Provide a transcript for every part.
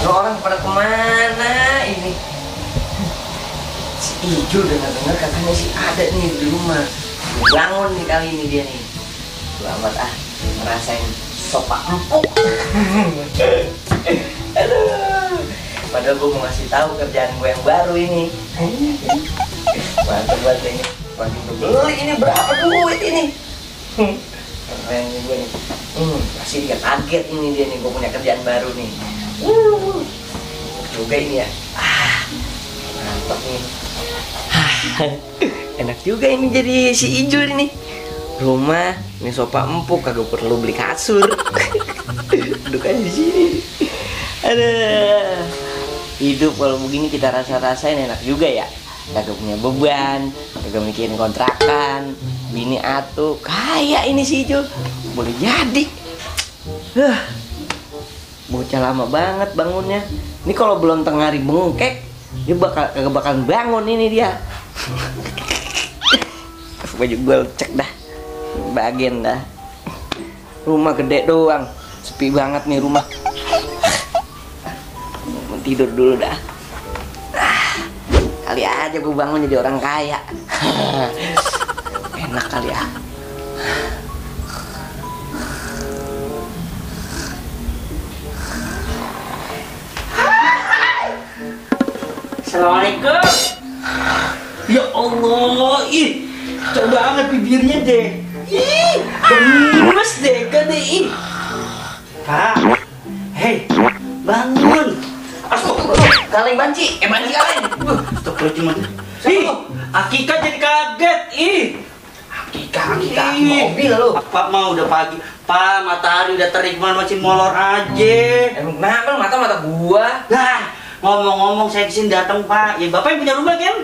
Lo orang pada kemana ini? Si Ijo dengar-dengar katanya si ada nih di rumah. Bangun nih kali ini dia nih. Selamat ngerasain sopak empuk. Aduh. Padahal gue mau ngasih tahu kerjaan gue yang baru ini. Mantap banget ini. Pagi beli ini berapa duit ini? Keren nih gue nih. Pasti dia kaget ini dia nih, gue punya kerjaan baru nih. Juga ini ya. Mantap nih. Enak juga ini jadi si Ijo ini. Rumah, ini sofa empuk, kagak perlu beli kasur. Duduk aja di sini. Aduh. Hidup kalau begini kita rasa-rasain enak juga ya. Kagak punya beban, kagak mikirin kontrakan. Bini atuh, kayak ini si Ijo. Boleh jadi. Bocah lama banget bangunnya. Ini kalau belum tengah hari bengkek, dia kagak bakalan bangun ini dia. Baju gue cek dah, bagian dah. Rumah gede doang, sepi banget nih rumah. Mau tidur dulu dah. Kali aja gue bangun jadi orang kaya. Enak kali ya. Assalamualaikum. Ya Allah, cocok banget bibirnya deh. Gemes deh kan deh. Pak, hei, bangun. Kaleng banci, banci kaleng. Astagfirullahaladzim. Akika jadi kaget. Akika mobil lu. Pak mau udah pagi. Pak, matahari udah terik, masih molor aja. Emang kenapa mata gua? Nah, ngomong-ngomong saya kesini datang Pak. Ya Bapak yang punya rumah kan?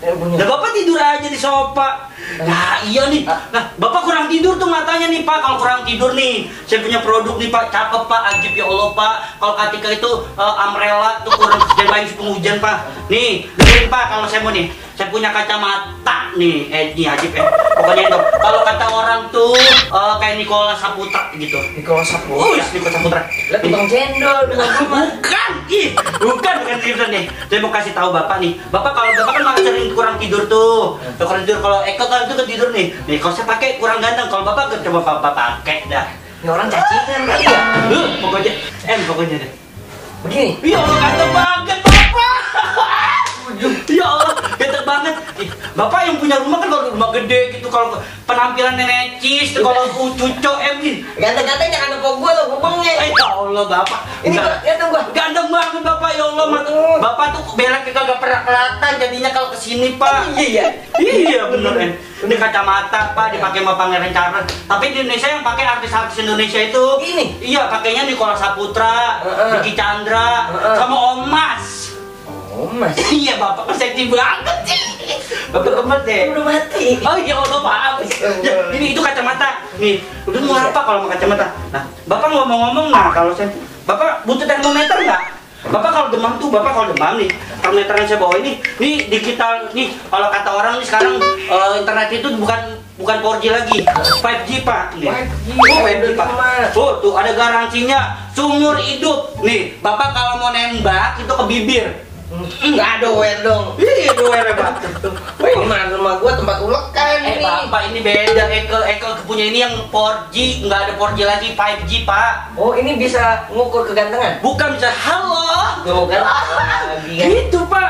Nah Bapak tidur aja di sofa. Nah iya nih. Nah Bapak kurang tidur tuh matanya nih Pak. Kalau kurang tidur nih, saya punya produk nih Pak. Cakep Pak, ajib ya Allah Pak. Kalau Katika itu umbrella tuh kurang jangan penghujan Pak. Nih, dengerin Pak kalau saya mau nih. Saya punya kacamata nih, ini ajib ya. Pokoknya itu. Kalau kata orang tuh kayak Nikola Saputra gitu. Nikola Saputra. Nikola Saputra. Lah tukang cendol dengan rumah. Bukan tidur nih. Saya mau kasih tahu Bapak nih. Bapak kalau Bapak kan malah sering kurang tidur tuh. Kurang tidur kalau Eko kan itu tidur nih. Nih kalau saya pakai kurang ganteng. Kalau Bapak coba Bapak pakai dah. Ini orang cacingan kali ya. Pokoknya deh. Begini. Ya Allah ganteng banget Bapak. Ya Allah, ganteng banget. Bapak yang punya rumah kan kalau rumah gede gitu, kalau penampilannya necis, kalau cucok nih. Ganteng-ganteng jangan nepok gua lo, ngomongnya. Ya Allah Bapak. Ini ganteng gua. Ganteng banget Bapak ya Allah. Bapak tuh belaknya kagak pernah kelihatan jadinya kalau kesini Pak. Iya bener Ini kacamata Pak dipakai sama Pangeran Charles. Tapi di Indonesia yang pakai artis-artis Indonesia itu ini. Iya pakainya Nikola Saputra, Diki Chandra, sama Omas. Omas. Iya Bapak kan seksi banget sih. Bapak gemes deh. Udah mati. Oh ya Allah maaf. Ya, ini itu kacamata. Nih, udah mau apa kalau mau kacamata? Nah, Bapak ngomong-ngomong kalau saya Bapak butuh termometer nggak? Bapak kalau demam tuh, Bapak kalau demam nih, termometer yang saya bawa ini digital nih. Kalau kata orang nih sekarang internet itu bukan 4G lagi, 5G Pak. Nih. 5G Pak. Oh tuh ada garansinya seumur hidup. Nih, Bapak kalau mau nembak itu ke bibir. Nggak doer dong. Iya doer Pak. Rumah gua tempat ulekan ini. Pak, Pak, ini beda. Eke punya ini yang 4G, nggak ada 4G lagi, 5G Pak. Oh, ini bisa ngukur kegantengan? Bukan bisa halo. Tuh kan lagi kan. Gitu Pak.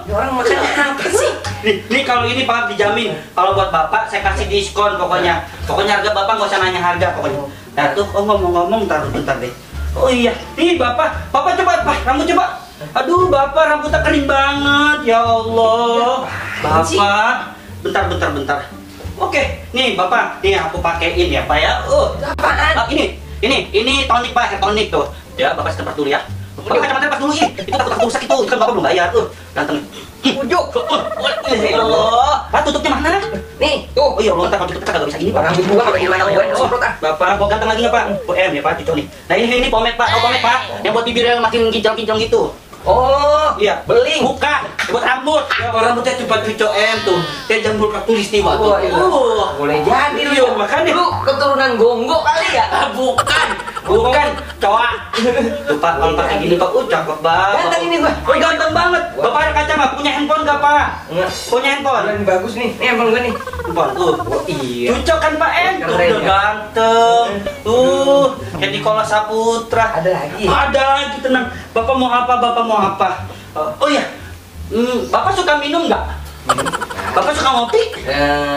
Ini orang makan apa sih? Nih kalau ini Pak dijamin. Kalau buat Bapak saya kasih diskon pokoknya. Pokoknya harga Bapak nggak usah nanya harga pokoknya. Nah tuh, ngomong-ngomong bentar deh. Oh iya, nih Bapak coba Pak, rambut coba. Aduh Bapak rambutnya kering banget, ya Allah. Bapak, bentar. Oke, nih Bapak, nih aku pakein ya Pak ya. Apaan? Ini tonik Pak, tonik tuh. Ya Bapak setempat dulu ya. Bapak kacamata lepas dulu ini. Itu takut rusak itu kan Bapak belum bayar tuh. Ganteng. Ujuk. Ya Allah. Pak tutupnya mana? Nih, tuh. Oh iya, lontar kalau tutupnya kagak bisa gini Pak. Rambut gua kalau gimana gua semprot ah. Bapak, kok ganteng lagi nggak Pak? Ya Pak, cucok nih. Nah ini pomade Pak, pomade Pak. Yang buat bibirnya makin kinclong-kinclong gitu. Oh, Iya, beling. bukan, buat rambut. Ya, rambutnya cepat cucok tuh. Kayak jambul katulistiwa tuh. Oh, iya. Boleh jadi lu. Iya, makanya. Lu keturunan gonggok kali ya? Bukan, cowok. Tuh Pak, kalau pakai gini Pak, cakep banget. Ganteng ini gua. Oh, ganteng banget. Bapak ada kaca nggak? Punya handphone nggak Pak? Enggak. Punya handphone? Ini bagus nih. Nih handphone gua nih. Handphone tuh. Oh iya. Cocok kan Pak tuh Keren, udah ya. ganteng. Kayak Nikola Saputra. Ada lagi. Ada lagi, tenang. Bapak mau apa? Oh iya. Bapak suka minum nggak? Bapak suka ngopi?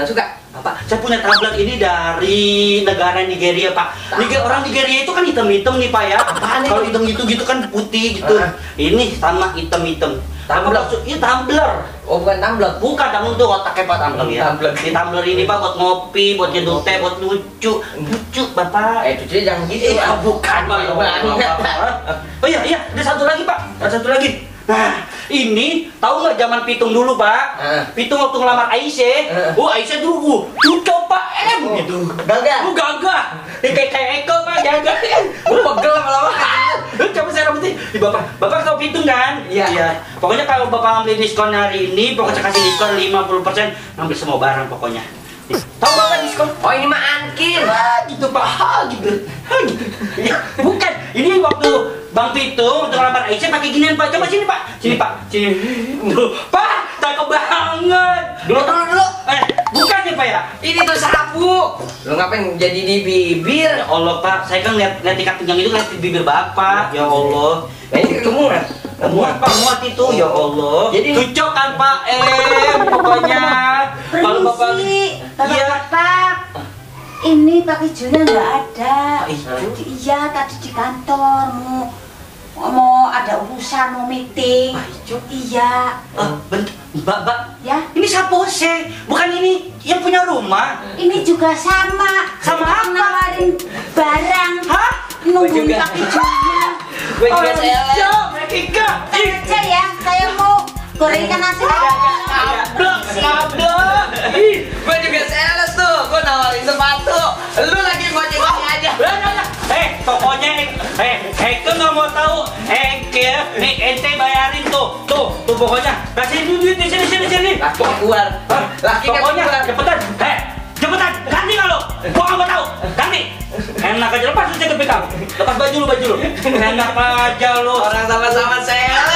Suka. Pak, saya punya tablet ini dari negara Nigeria Pak. Orang Nigeria itu kan hitam-hitam nih Pak ya. Apaan Kalau itu? hitam gitu kan putih gitu. Ini sama hitam-hitam. Tumbler? Iya tumbler. Oh bukan tumbler. Bukan, tumbler tuh otaknya Pak tumbler ya. Tumbler. Di tumbler ini Pak buat ngopi, buat nyeduh teh, buat lucu Bapak. Cuci jangan gitu. Bukan Pak. Oh iya, ada satu lagi Pak. Ada satu lagi. Nah, ini tahu nggak zaman Pitung dulu Pak? Pitung waktu ngelamar Aisyah. Aisyah dulu cucok Pak gitu. Gagah. Gagah. Kayak Eko Pak, gagah. Pegel lama-lama. Coba saya rambutnya. Bapak tahu Pitung kan? Iya. Pokoknya kalau Bapak ngambil diskon hari ini, pokoknya kasih diskon 50%, ngambil semua barang pokoknya. Tahu Bapak diskon? Oh ini mah Ankin. Gitu Pak, gitu. Bukan, ini waktu Bang Pitung untuk ngelamar Aisyah pakai ginian Pak. Coba sini Pak. Sini. Tuh, Pak, cakep banget. Dulu. Bukan ya Pak ya? Ini tuh sapu. Lu ngapain jadi di bibir? Ya Allah Pak, saya kan lihat ikat pinggang itu lihat di bibir Bapak. Ya Allah. Nah ini kemuat. Muat itu ya Allah. Jadi cocok kan Pak pokoknya. Kalau Bapak Bapak, ini Pak Ijonya nggak ada. Ijo? Iya, tadi di kantor mau ada urusan, mau meeting. Ijo? Iya. Bentar, Mbak. Ya, Ini Sapose, bukan ini yang punya rumah. ini juga sama. Sama apa? Nawarin barang. Hah? Nungguin juga. Pak Ijonya. Gue juga Ijo, Mekika. Aja ya, saya mau goreng ikan asin. Kablok. Gue juga sales tuh. Gue nawarin sepatu. Lu lagi ngojek aja. Pokoknya Eke nggak mau tahu. Eke, nih ente bayarin tuh pokoknya. Kasih duit di sini. Laki keluar. Laki Pokoknya keluar. cepetan, ganti kalau. Gua nggak mau tahu, ganti. Enak aja lepas aja ke kamu. Lepas baju lu. Enak aja lu. Orang sama-sama sales.